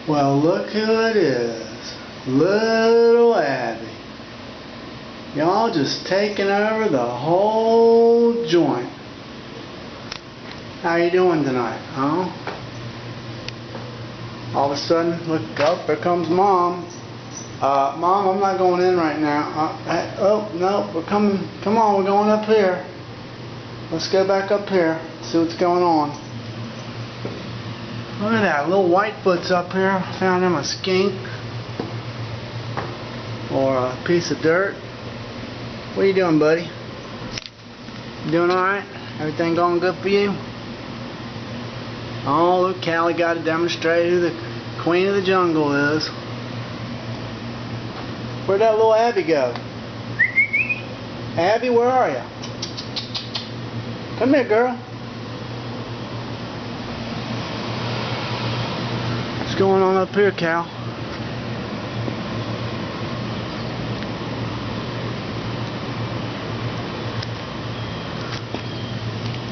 Well, look who it is. Little Abby. Y'all just taking over the whole joint. How you doing tonight, huh? All of a sudden, look up, there comes Mom. Mom, I'm not going in right now. Oh, no, we're coming. Come on, we're going up here. Let's go back up here, see what's going on. Look at that, little Whitefoot's up here. I found him a skink. Or a piece of dirt. What are you doing, buddy? You doing alright? Everything going good for you? Oh, look, Callie got to demonstrate who the queen of the jungle is. Where'd that little Abby go? Abby, where are you? Come here, girl. What's going on up here, Cal?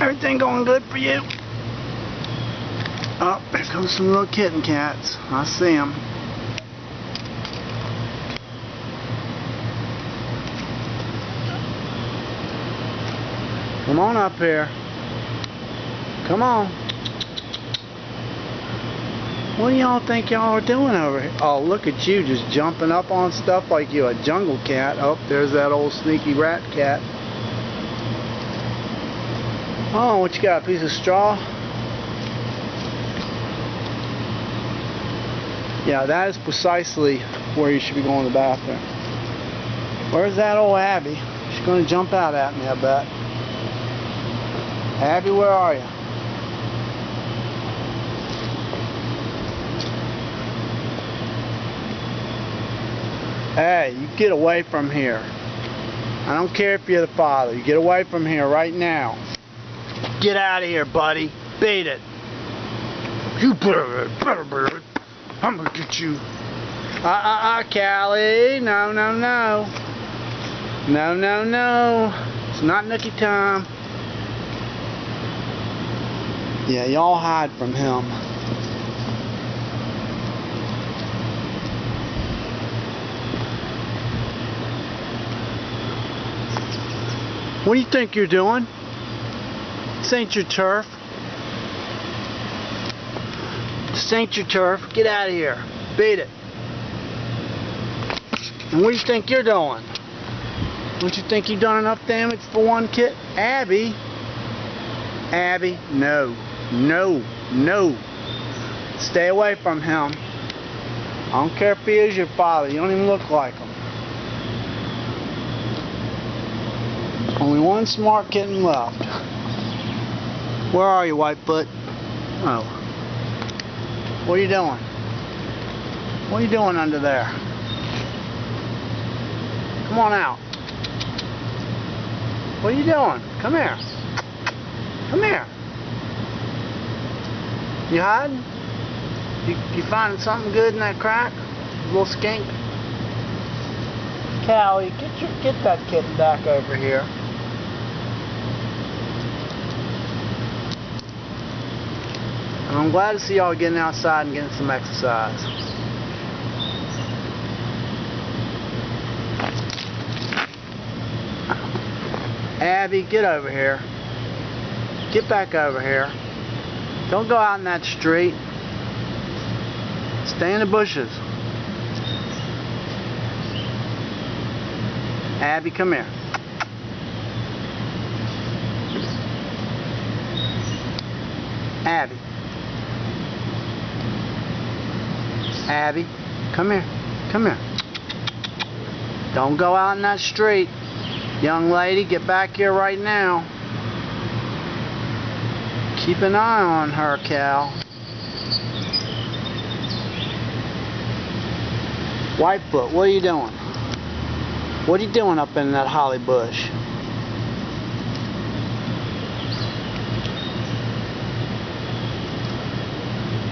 Everything going good for you? Oh, there comes some little kitten cats. I see them. Come on up here. Come on. What do y'all think y'all are doing over here? Oh, look at you just jumping up on stuff like you're a jungle cat. Oh, there's that old sneaky rat cat. Oh, what you got? A piece of straw? Yeah, that is precisely where you should be going to the bathroom. Where's that old Abby? She's going to jump out at me, I bet. Abby, where are you? Hey, you get away from here. I don't care if you're the father. You get away from here right now. Get out of here, buddy. Beat it. You better. I'm gonna get you. Callie. No. No. It's not nookie time. Yeah, y'all hide from him. What do you think you're doing? This ain't your turf. This ain't your turf. Get out of here. Beat it. And what do you think you're doing? Don't you think you've done enough damage for one kid? Abby? Abby, no. Stay away from him. I don't care if he is your father. You don't even look like him. Only one smart kitten left. Where are you, Whitefoot? Oh. What are you doing? What are you doing under there? Come on out. What are you doing? Come here. Come here. You hiding? You finding something good in that crack? Little skink? Callie, get that kitten back over here. And I'm glad to see y'all getting outside and getting some exercise. Abby, get over here. Get back over here. Don't go out in that street. Stay in the bushes. Abby, come here. Abby. Abby, come here. Come here. Don't go out in that street. Young lady, get back here right now. Keep an eye on her, Cal. Whitefoot, what are you doing? What are you doing up in that holly bush?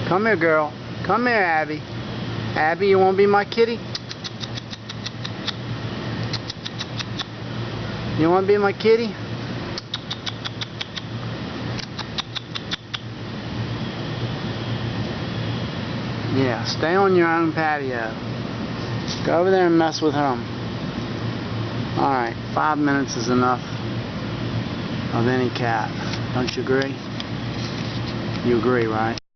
Come here, girl. Come here, Abby. Abby, you want to be my kitty? You want to be my kitty? Yeah, stay on your own patio. Go over there and mess with him. Alright, 5 minutes is enough of any cat. Don't you agree? You agree, right?